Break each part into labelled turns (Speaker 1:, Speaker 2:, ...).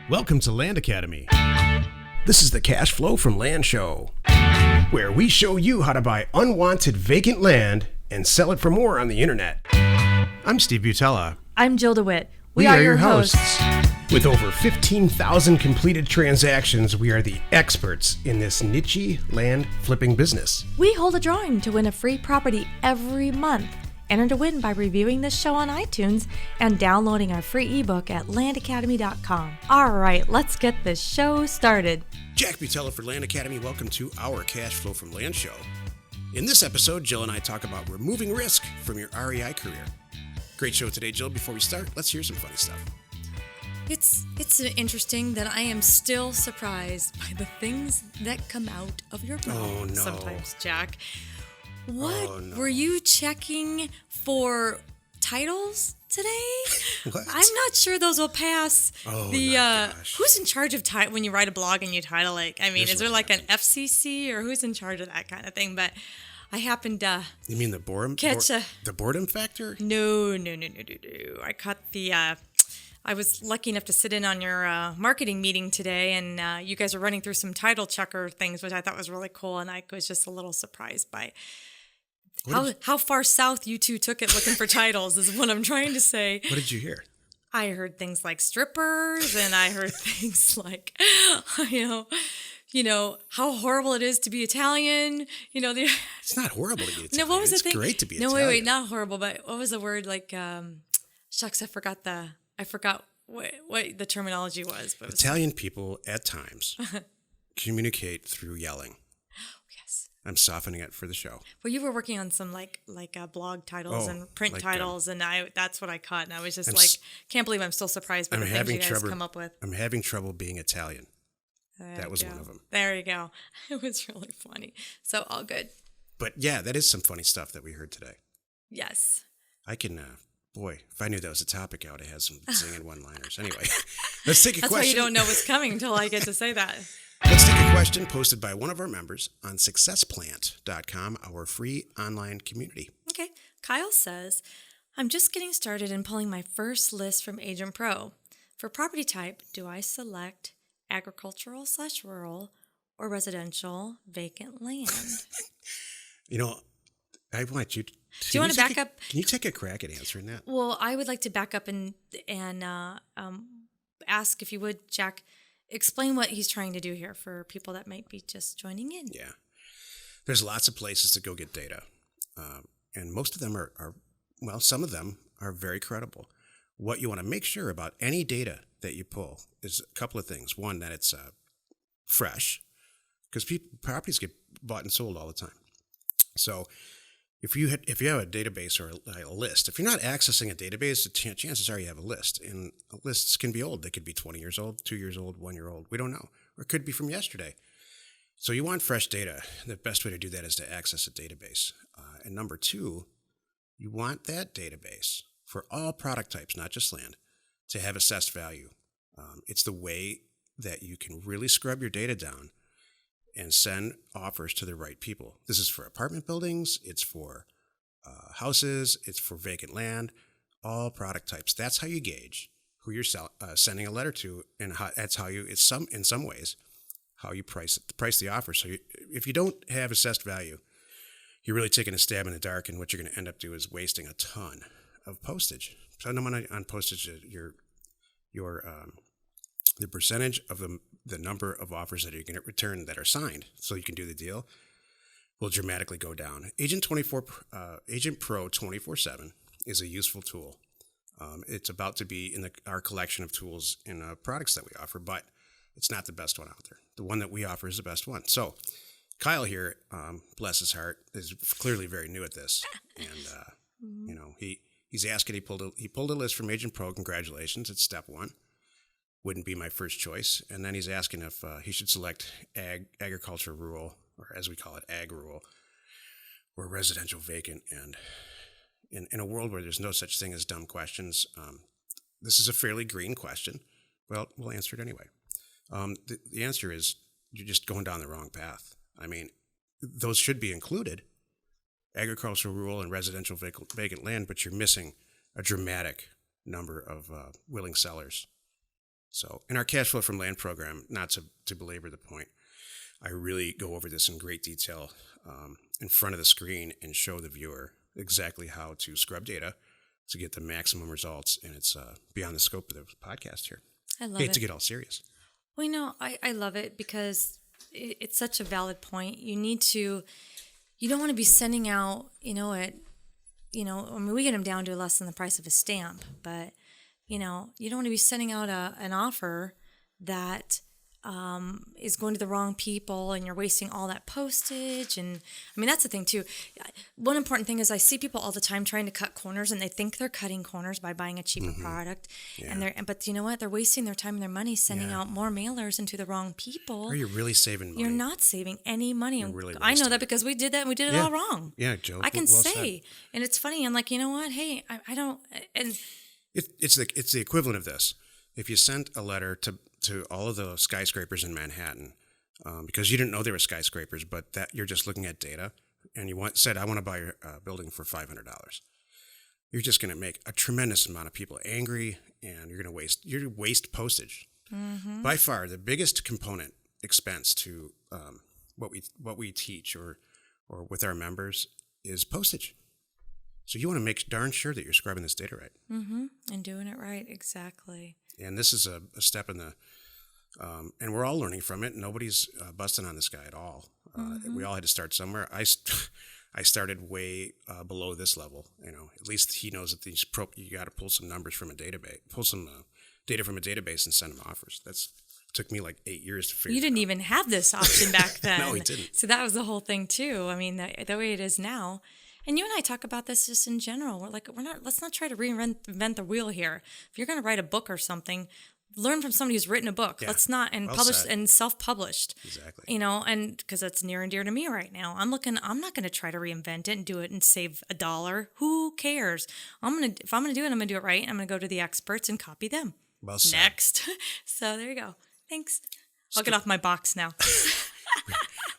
Speaker 1: Welcome to Land Academy. This is the Cash Flow from Land show, where we show you how to buy unwanted vacant land and sell it for more on the internet. I'm Steve Butella.
Speaker 2: I'm Jill DeWitt.
Speaker 1: We are your hosts. With over 15,000 completed transactions, we are the experts in this niche land flipping business.
Speaker 2: We hold a drawing to win a free property every month. Enter to win by reviewing this show on iTunes and downloading our free ebook at landacademy.com. All right, let's get this show started.
Speaker 1: Jack Butella for Land Academy. Welcome to our Cash Flow from Land show. In this episode, Jill and I talk about removing risk from your REI career. Great show today, Jill. Before we start, let's hear some funny stuff.
Speaker 3: It's interesting that I am still surprised by the things that come out of your mouth sometimes, Jack. What were you checking for titles today?
Speaker 1: What?
Speaker 3: I'm not sure those will pass. Who's in charge of when you write a blog and you title it? I mean, is there like an FCC or who's in charge of that kind of thing? But I happened to.
Speaker 1: You mean the boredom? The boredom factor?
Speaker 3: No. I caught the. I was lucky enough to sit in on your marketing meeting today, and you guys were running through some title checker things, which I thought was really cool, and I was just a little surprised by how far south you two took it looking for titles is what I'm trying to say.
Speaker 1: What did you hear?
Speaker 3: I heard things like strippers, and I heard things like, you know, how horrible it is to be Italian.
Speaker 1: It's not horrible to be Italian.
Speaker 3: No, what was the thing?
Speaker 1: It's great to be Italian.
Speaker 3: No, wait, not horrible, but what was the word? Like, shucks, I forgot what the terminology was. But
Speaker 1: Italian people at times communicate through yelling.
Speaker 3: Yes.
Speaker 1: I'm softening it for the show.
Speaker 3: Well, you were working on some like blog titles and print titles, and that's what I caught, and I was just can't believe I'm still surprised by the things you guys come up with.
Speaker 1: I'm having trouble being Italian. That was one of them. There
Speaker 3: you go. It was really funny. So all good.
Speaker 1: But yeah, that is some funny stuff that we heard today.
Speaker 3: Yes.
Speaker 1: I can. Boy, if I knew that was a topic, I would have had some singing one-liners. Anyway, let's take a question.
Speaker 3: That's why you don't know what's coming until I get to say that.
Speaker 1: Let's take a question posted by one of our members on successplant.com, our free online community.
Speaker 3: Okay. Kyle says, I'm just getting started in pulling my first list from Agent Pro. For property type, do I select agricultural/rural or residential vacant land?
Speaker 1: I want you to...
Speaker 3: Do you want to back up?
Speaker 1: Can you take a crack at answering that?
Speaker 3: Well, I would like to back up and ask if you would, Jack, explain what he's trying to do here for people that might be just joining in.
Speaker 1: Yeah. There's lots of places to go get data. And most of them are, some of them are very credible. What you want to make sure about any data that you pull is a couple of things. One, that it's fresh, because properties get bought and sold all the time. So if you have a database or a list, if you're not accessing a database, chances are you have a list. And lists can be old. They could be 20 years old, 2 years old, 1 year old. We don't know. Or it could be from yesterday. So you want fresh data. The best way to do that is to access a database. And number two, you want that database for all product types, not just land, to have assessed value. It's the way that you can really scrub your data down and send offers to the right people. This is for apartment buildings, it's for houses, it's for vacant land, all product types. That's how you gauge who you're sending a letter to, and that's how you, in some ways, how you price the offer. So if you don't have assessed value, you're really taking a stab in the dark, and what you're going to end up doing is wasting a ton of postage. So on postage, the percentage of the number of offers that you're going to return that are signed, so you can do the deal, will dramatically go down. Agent Pro 24/7 is a useful tool. It's about to be in our collection of tools and products that we offer, but it's not the best one out there. The one that we offer is the best one. So Kyle here, bless his heart, is clearly very new at this, and he's asking. He pulled a list from Agent Pro. Congratulations, it's step one. Wouldn't be my first choice. And then he's asking if he should select agriculture rural, or as we call it, ag rural, or residential vacant. And in a world where there's no such thing as dumb questions, this is a fairly green question. Well, we'll answer it anyway. The answer is you're just going down the wrong path. I mean, those should be included, agricultural, rural, and residential vacant land, but you're missing a dramatic number of willing sellers. So in our cash flow from land program, not to belabor the point, I really go over this in great detail in front of the screen and show the viewer exactly how to scrub data to get the maximum results. And it's beyond the scope of the podcast here.
Speaker 3: I love
Speaker 1: Hate
Speaker 3: it.
Speaker 1: to get all serious.
Speaker 3: Well, I love it because it's such a valid point. You don't want to be sending out, I mean, we get them down to less than the price of a stamp, but, you don't want to be sending out an offer that is going to the wrong people and you're wasting all that postage. And I mean, that's the thing too. One important thing is I see people all the time trying to cut corners and they think they're cutting corners by buying a cheaper product.
Speaker 1: Yeah.
Speaker 3: But you know what? They're wasting their time and their money sending out more mailers into the wrong people.
Speaker 1: Or you're really saving money.
Speaker 3: You're not saving any money.
Speaker 1: You're really
Speaker 3: I know
Speaker 1: wasting
Speaker 3: that
Speaker 1: it.
Speaker 3: because we did that and we did it all wrong.
Speaker 1: Yeah, Joe.
Speaker 3: I can
Speaker 1: well
Speaker 3: say,
Speaker 1: said.
Speaker 3: and it's funny. I'm like, you know what? Hey, I don't, and
Speaker 1: It's the equivalent of this. If you sent a letter to all of the skyscrapers in Manhattan, because you didn't know they were skyscrapers, but that you're just looking at data, and you said, I want to buy a building for $500. You're just going to make a tremendous amount of people angry, and you're going to waste postage. Mm-hmm. By far, the biggest component expense to what we teach or with our members is postage. So you want to make darn sure that you're scrubbing this data right.
Speaker 3: mm-hmm, and doing it right, exactly.
Speaker 1: And this is a step in the, and we're all learning from it. Nobody's busting on this guy at all. We all had to start somewhere. I started way below this level. At least he knows that you got to pull some numbers from a database, pull some data from a database and send him offers. Took me like 8 years to figure.
Speaker 3: You didn't even have this option back then.
Speaker 1: No, he didn't.
Speaker 3: So that was the whole thing too. I mean, the way it is now. And you and I talk about this just in general. Let's not try to reinvent the wheel here. If you're going to write a book or something, learn from somebody who's written a book.
Speaker 1: Yeah.
Speaker 3: Let's not, and published
Speaker 1: said.
Speaker 3: and self-published.
Speaker 1: Exactly.
Speaker 3: And because that's near and dear to me right now. I'm not going to try to reinvent it and do it and save $1. Who cares? If I'm going to do it, I'm going to do it right. I'm going to go to the experts and copy them.
Speaker 1: Well said.
Speaker 3: Next. So there you go. Thanks. I'll get off my box now.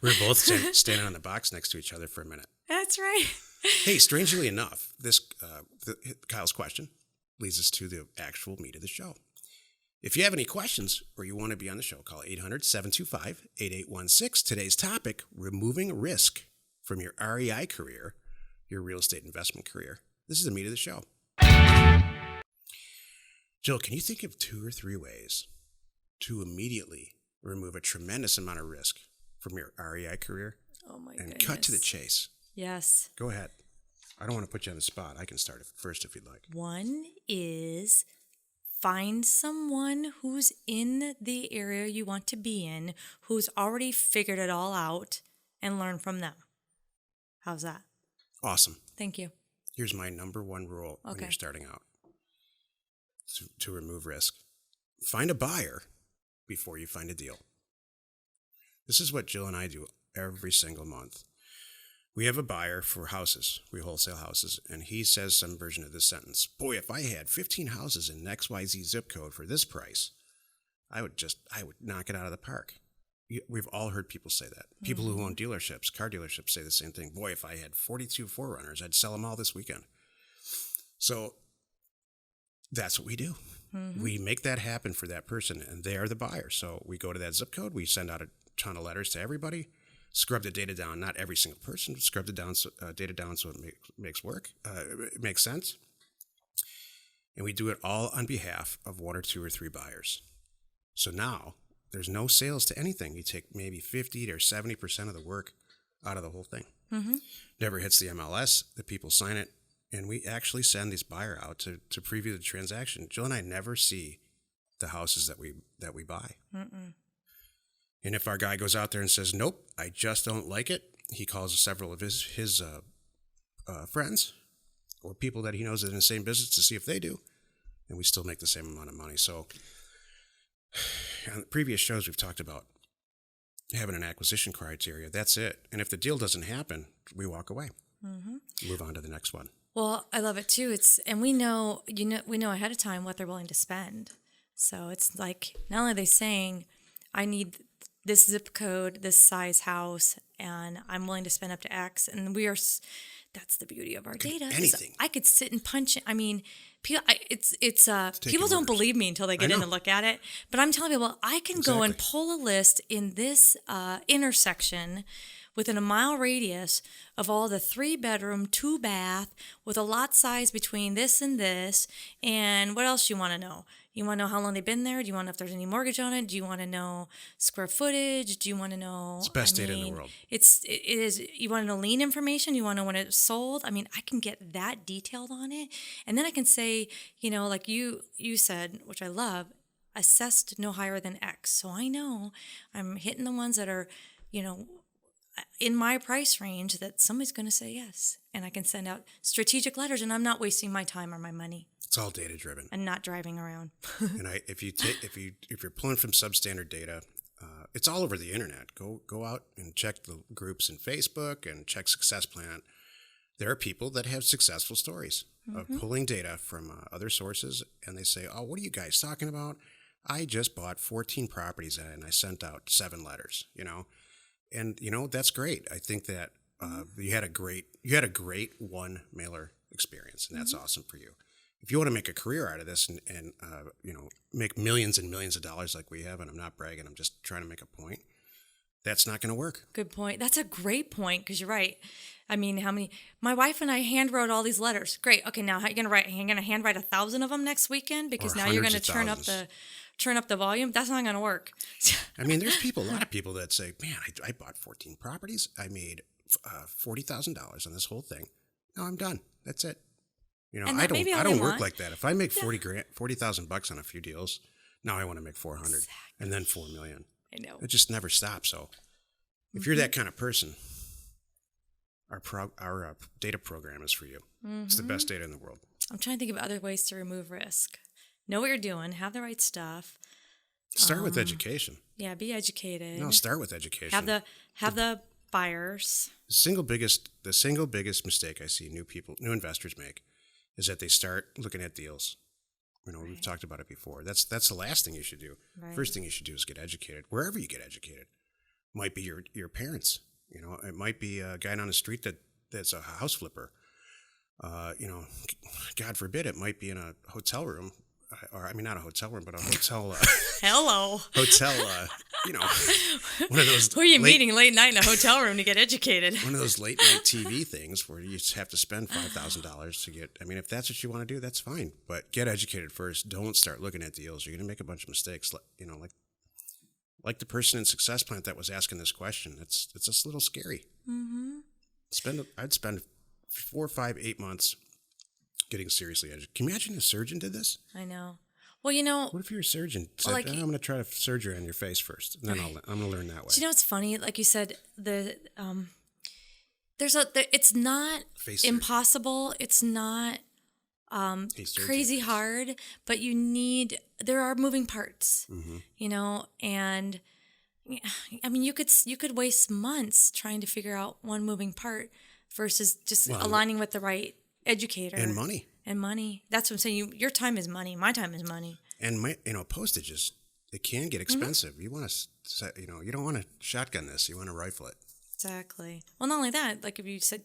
Speaker 1: We were both standing on the box next to each other for a minute.
Speaker 3: That's right.
Speaker 1: Hey, strangely enough, Kyle's question leads us to the actual meat of the show. If you have any questions or you want to be on the show, call 800-725-8816. Today's topic, removing risk from your REI career, your real estate investment career. This is the meat of the show. Jill, can you think of 2 or 3 ways to immediately remove a tremendous amount of risk from your REI career?
Speaker 3: Oh my
Speaker 1: and
Speaker 3: goodness.
Speaker 1: cut to the chase.
Speaker 3: Yes.
Speaker 1: Go ahead. I don't want to put you on the spot. I can start it first if you'd like.
Speaker 3: One is find someone who's in the area you want to be in, who's already figured it all out, and learn from them. How's that?
Speaker 1: Awesome.
Speaker 3: Thank you.
Speaker 1: Here's my number 1 rule when you're starting out to remove risk. Find a buyer before you find a deal. This is what Jill and I do every single month. We have a buyer for houses. We wholesale houses. And he says some version of this sentence. Boy, if I had 15 houses in XYZ zip code for this price, I would knock it out of the park. We've all heard people say that. People who own dealerships, car dealerships, say the same thing. Boy, if I had 42 4Runners, I'd sell them all this weekend. So that's what we do. Mm-hmm. We make that happen for that person, and they are the buyer. So we go to that zip code. We send out a ton of letters to everybody. Scrub the data down, not every single person. Scrub the data down so it makes sense. And we do it all on behalf of 1 or 2 or 3 buyers. So now there's no sales to anything. You take maybe 50 or 70% of the work out of the whole thing. Mm-hmm. Never hits the MLS. The people sign it, and we actually send this buyer out to preview the transaction. Jill and I never see the houses that we buy. Mm-mm. And if our guy goes out there and says, nope, I just don't like it, he calls several of his friends or people that he knows are in the same business to see if they do, and we still make the same amount of money. So on the previous shows, we've talked about having an acquisition criteria. That's it. And if the deal doesn't happen, we walk away. Mm-hmm. Move on to the next one.
Speaker 3: Well, I love it too. And we know ahead of time what they're willing to spend. So it's like, not only are they saying, I need this zip code, this size house, and I'm willing to spend up to X. And that's the beauty of our data.
Speaker 1: anything.
Speaker 3: I could sit and punch it. I mean, people, people don't
Speaker 1: orders.
Speaker 3: believe me until they get in and look at it. But I'm telling people, I can go and pull a list in this intersection within a mile radius of all the 3-bedroom, 2-bath with a lot size between this and this. And what else you want to know? You want to know how long they've been there? Do you want to know if there's any mortgage on it? Do you want to know square footage? Do you want to know?
Speaker 1: It's the best data in the world.
Speaker 3: It is. You want to know lien information? You want to know when it's sold? I mean, I can get that detailed on it, and then I can say, like you said, which I love, assessed no higher than X. So I know I'm hitting the ones that are, in my price range that somebody's going to say yes, and I can send out strategic letters, and I'm not wasting my time or my money.
Speaker 1: It's all data driven,
Speaker 3: and not driving around.
Speaker 1: And if you're pulling from substandard data, it's all over the internet. Go out and check the groups in Facebook and check Success Planet. There are people that have successful stories of pulling data from other sources, and they say, "Oh, what are you guys talking about? I just bought 14 properties and I sent out 7 letters." And that's great. I think that you had a great one mailer experience, and that's awesome for you. If you want to make a career out of this and make millions and millions of dollars like we have, and I'm not bragging, I'm just trying to make a point, that's not going to work.
Speaker 3: Good point. That's a great point, because you're right. I mean, my wife and I hand wrote all these letters. Great. Okay, now how are you going to write? You're going to hand write 1,000 of them next weekend, because now you're going to turn up the volume. That's not going to work.
Speaker 1: I mean, there's a lot of people that say, "Man, I bought 14 properties. I made $40,000 on this whole thing. Now I'm done. That's it." I don't work like that. If I make $40,000 on a few deals, now I want to make 400 and then 4 million.
Speaker 3: I know.
Speaker 1: It just never stops. So if you're that kind of person, our data program is for you. It's the best data in the world.
Speaker 3: I'm trying to think of other ways to remove risk. Know what you're doing. Have the right stuff.
Speaker 1: Start with education.
Speaker 3: Yeah, be educated.
Speaker 1: No, start with education.
Speaker 3: Have the buyers.
Speaker 1: The single biggest mistake I see new investors make is that they start looking at deals. We've talked about it before. That's the last thing you should do.
Speaker 3: Right.
Speaker 1: First thing you should do is get educated. Wherever you get educated, might be your parents. It might be a guy down the street that's a house flipper. God forbid, it might be in a hotel room, or I mean, not a hotel room, but a hotel.
Speaker 3: Hello.
Speaker 1: Hotel. One of those.
Speaker 3: Who are you meeting late night in a hotel room to get educated?
Speaker 1: One of those late night TV things where you just have to spend $5,000 to get. I mean, if that's what you want to do, that's fine. But get educated first. Don't start looking at deals. You're going to make a bunch of mistakes. Like the person in Success Planet that was asking this question. It's just a little scary. I'd spend 4, 5, 8 months getting seriously educated. Can you imagine a surgeon did this?
Speaker 3: I know. Well,
Speaker 1: what if you're a surgeon said, I'm going to try surgery on your face first, and then I'm going to learn that way.
Speaker 3: Do you know what's funny? Like you said, it's not impossible. It's not crazy hard, but there are moving parts, and I mean, you could waste months trying to figure out one moving part versus just aligning with the right educator
Speaker 1: and money.
Speaker 3: That's what I'm saying. Your time is money. My time is money.
Speaker 1: And postages, it can get expensive. You want to, you don't want to shotgun this. You want to rifle it.
Speaker 3: Exactly. Well, not only that, like if you said,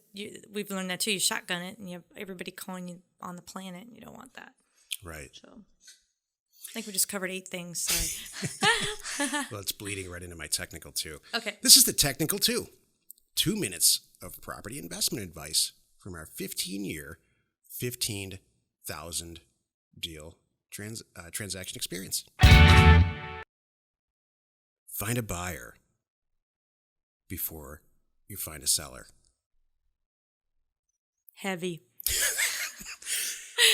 Speaker 3: we've learned that too. You shotgun it, and you have everybody calling you on the planet, and you don't want that.
Speaker 1: Right.
Speaker 3: So, I think we just covered 8 things. Sorry.
Speaker 1: Well, it's bleeding right into my technical 2.
Speaker 3: Okay.
Speaker 1: This is the technical 2. 2 minutes of property investment advice from our 15-year, 15,000 deal transaction experience. Find a buyer before you find a seller.
Speaker 3: Heavy.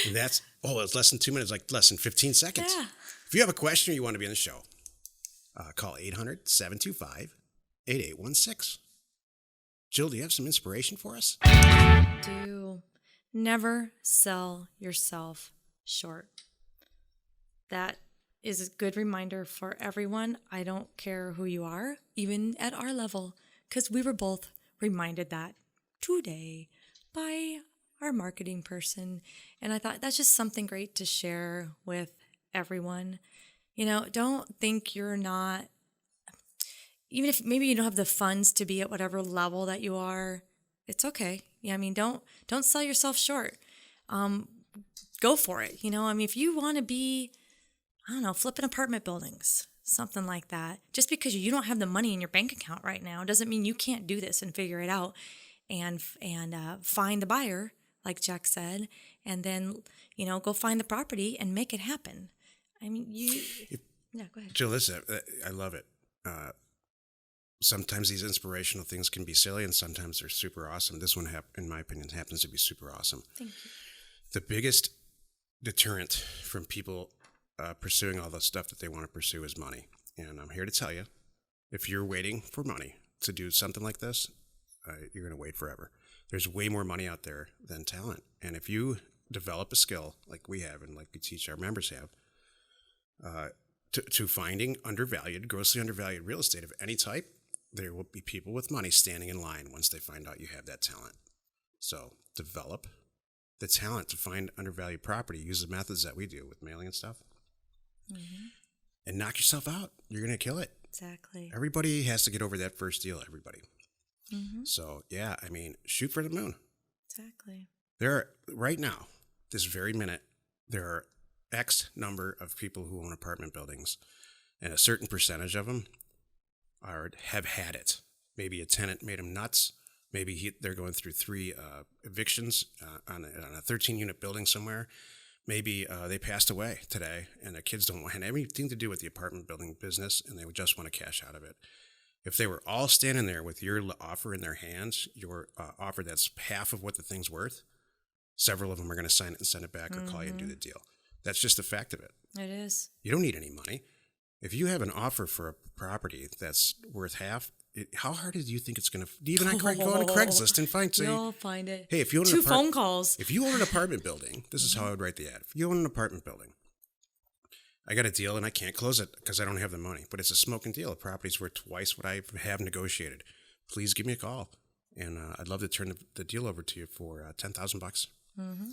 Speaker 1: And it's less than 2 minutes, like less than 15 seconds.
Speaker 3: Yeah.
Speaker 1: If you have a question or you want to be on the show, call 800-725-8816. Jill, do you have some inspiration for us?
Speaker 3: Do never sell yourself short. That is a good reminder for everyone. I don't care who you are, even at our level, because we were both reminded that today by our marketing person. And I thought that's just something great to share with everyone. Don't think you're not, even if maybe you don't have the funds to be at whatever level that you are, It's okay. Yeah, I mean, don't sell yourself short. Go for it. I mean, if you want to be, I don't know, flipping apartment buildings, something like that. Just because you don't have the money in your bank account right now doesn't mean you can't do this and figure it out and find the buyer, like Jack said, and then, go find the property and make it happen. I mean, yeah, go ahead.
Speaker 1: Jill, listen, I love it. Sometimes these inspirational things can be silly, and sometimes they're super awesome. This one, in my opinion, happens to be super awesome.
Speaker 3: Thank you.
Speaker 1: The biggest deterrent from people pursuing all the stuff that they want to pursue is money. And I'm here to tell you, if you're waiting for money to do something like this, you're going to wait forever. There's way more money out there than talent. And if you develop a skill like we have and like we teach our members have, to finding grossly undervalued real estate of any type, there will be people with money standing in line once they find out you have that talent. So develop the talent to find undervalued property. Use the methods that we do with mailing and stuff. Mm-hmm. And knock yourself out. You're going to kill it.
Speaker 3: Exactly.
Speaker 1: Everybody has to get over that first deal, everybody.
Speaker 3: Mm-hmm.
Speaker 1: So, yeah, I mean, shoot for the moon.
Speaker 3: Exactly.
Speaker 1: Right now, this very minute, there are X number of people who own apartment buildings, and a certain percentage of them have had it. Maybe a tenant made them nuts. Maybe they're going through 3 evictions on a 13-unit building somewhere. Maybe they passed away today, and their kids don't want anything to do with the apartment building business, and they would just want to cash out of it. If they were all standing there with your offer in their hands, your offer that's half of what the thing's worth, several of them are going to sign it and send it back or call you and do the deal. That's just the fact of it.
Speaker 3: It is.
Speaker 1: You don't need any money. If you have an offer for a property that's worth half, how hard do you think it's going to? Even go on Craigslist and find.
Speaker 3: You'll find it.
Speaker 1: Hey, if you own
Speaker 3: 2 phone calls.
Speaker 1: If you own an apartment building, this is how I would write the ad. If you own an apartment building, I got a deal and I can't close it because I don't have the money. But it's a smoking deal. The property's worth twice what I have negotiated. Please give me a call, and I'd love to turn the deal over to you for $10,000. Mm-hmm.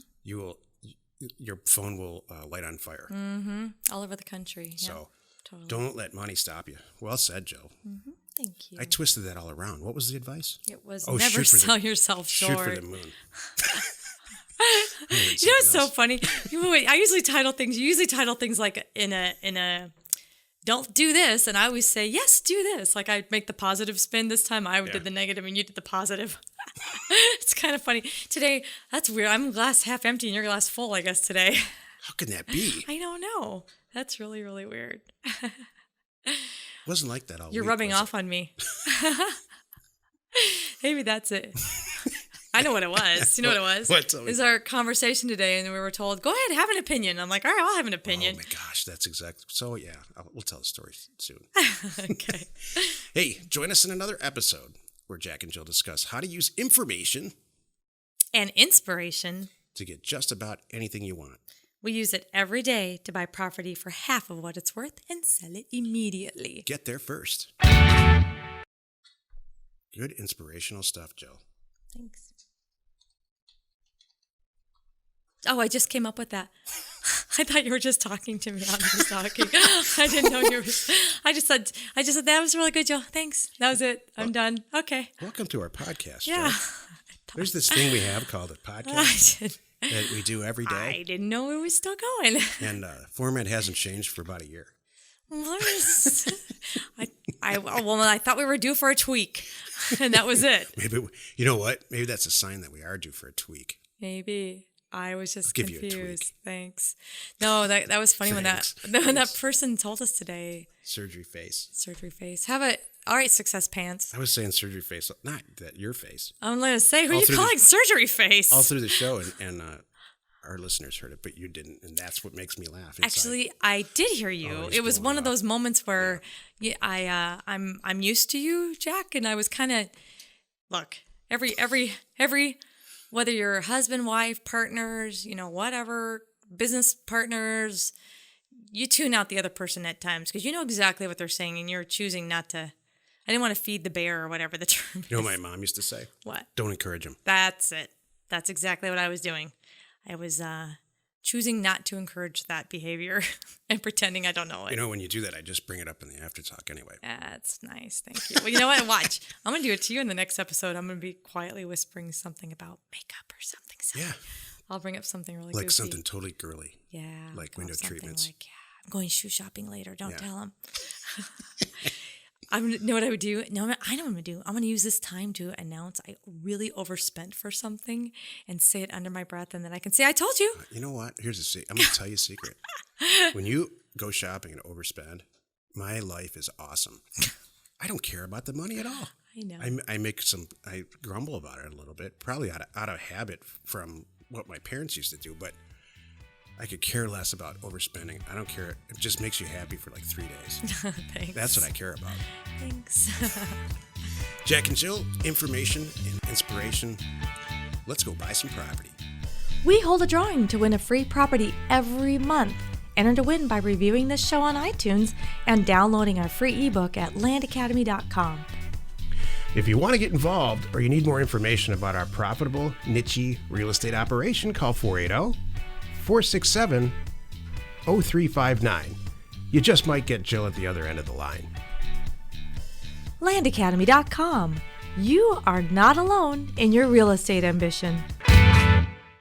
Speaker 1: Your phone will light on fire.
Speaker 3: Mm-hmm. All over the country.
Speaker 1: So
Speaker 3: totally.
Speaker 1: Don't let money stop you. Well said, Joe.
Speaker 3: Mm-hmm. Thank you.
Speaker 1: I twisted that all around. What was the advice?
Speaker 3: It was never sell yourself short.
Speaker 1: Shoot for the moon.
Speaker 3: It's so funny. I usually title things. You usually title things like in a don't do this, and I always say yes, do this. Like I make the positive spin. This time I did the negative, and you did the positive. It's kind of funny today. That's weird. I'm glass half empty, and your glass full. I guess today.
Speaker 1: How can that be?
Speaker 3: I don't know. That's really, really weird.
Speaker 1: Wasn't like that all
Speaker 3: You're
Speaker 1: week,
Speaker 3: rubbing off on me. Maybe that's it. I know what it was. You know what it was?
Speaker 1: What?
Speaker 3: It was our conversation today, and we were told, go ahead, have an opinion. I'm like, all right, I'll have an opinion.
Speaker 1: Oh, my gosh, that's exactly. So, yeah, we'll tell the story soon.
Speaker 3: Okay.
Speaker 1: Hey, join us in another episode where Jack and Jill discuss how to use information
Speaker 3: and inspiration
Speaker 1: to get just about anything you want.
Speaker 3: We use it every day to buy property for half of what it's worth and sell it immediately.
Speaker 1: Get there first. Good inspirational stuff, Jill.
Speaker 3: Thanks. Oh, I just came up with that. I thought you were just talking to me. I'm just talking. I didn't know you were. I just said that was really good, Jill. Thanks. That was it. I'm done. Okay.
Speaker 1: Welcome to our podcast,
Speaker 3: Yeah.
Speaker 1: Jill. There's this thing we have called a podcast that we do every day.
Speaker 3: I didn't know it was still going.
Speaker 1: And format hasn't changed for about a year.
Speaker 3: I thought we were due for a tweak, and that was it.
Speaker 1: Maybe, you know what? Maybe that's a sign that we are due for a tweak.
Speaker 3: Maybe. I was just
Speaker 1: I'll give
Speaker 3: confused.
Speaker 1: you a tweak.
Speaker 3: Thanks. No, that was funny when that person told us today.
Speaker 1: Surgery face.
Speaker 3: Surgery face. All right, success pants.
Speaker 1: I was saying surgery face, not that your face.
Speaker 3: I'm going to say, who are you calling surgery face?
Speaker 1: All through the show, and our listeners heard it, but you didn't, and that's what makes me laugh. Inside.
Speaker 3: Actually, I did hear you. It was one of those moments where I'm used to you, Jack, and I was kind of look every whether you're husband, wife, partners, whatever, business partners, you tune out the other person at times because you know exactly what they're saying, and you're choosing not to. I didn't want to feed the bear or whatever the term is.
Speaker 1: You know what my mom used to say?
Speaker 3: What?
Speaker 1: Don't encourage him.
Speaker 3: That's it. That's exactly what I was doing. I was choosing not to encourage that behavior and pretending I don't know it.
Speaker 1: You know, when you do that, I just bring it up in the after talk anyway.
Speaker 3: That's nice. Thank you. Well, you know what? Watch. I'm going to do it to you in the next episode. I'm going to be quietly whispering something about makeup or something silly.
Speaker 1: Yeah.
Speaker 3: I'll bring up something really
Speaker 1: Like
Speaker 3: goofy.
Speaker 1: something totally girly.
Speaker 3: Yeah.
Speaker 1: Like
Speaker 3: I'll
Speaker 1: window
Speaker 3: have something
Speaker 1: treatments.
Speaker 3: Like, I'm going shoe shopping later. Don't
Speaker 1: Yeah.
Speaker 3: tell him. Know what I would do? No, I know what I'm going to do. I'm going to use this time to announce I really overspent for something and say it under my breath. And then I can say, I told you.
Speaker 1: You know what? Here's a secret. I'm going to tell you a secret. When you go shopping and overspend, my life is awesome. I don't care about the money at all.
Speaker 3: I know.
Speaker 1: I grumble about it a little bit, probably out of habit from what my parents used to do, but I could care less about overspending. I don't care. It just makes you happy for like 3 days.
Speaker 3: Thanks.
Speaker 1: That's what I care about.
Speaker 3: Thanks.
Speaker 1: Jack and Jill, information and inspiration. Let's go buy some property.
Speaker 2: We hold a drawing to win a free property every month. Enter to win by reviewing this show on iTunes and downloading our free ebook at landacademy.com.
Speaker 4: If you want to get involved or you need more information about our profitable, niche real estate operation, call 480-467-0359. You just might get Jill at the other end of the line.
Speaker 2: landacademy.com. You are not alone in your real estate ambition.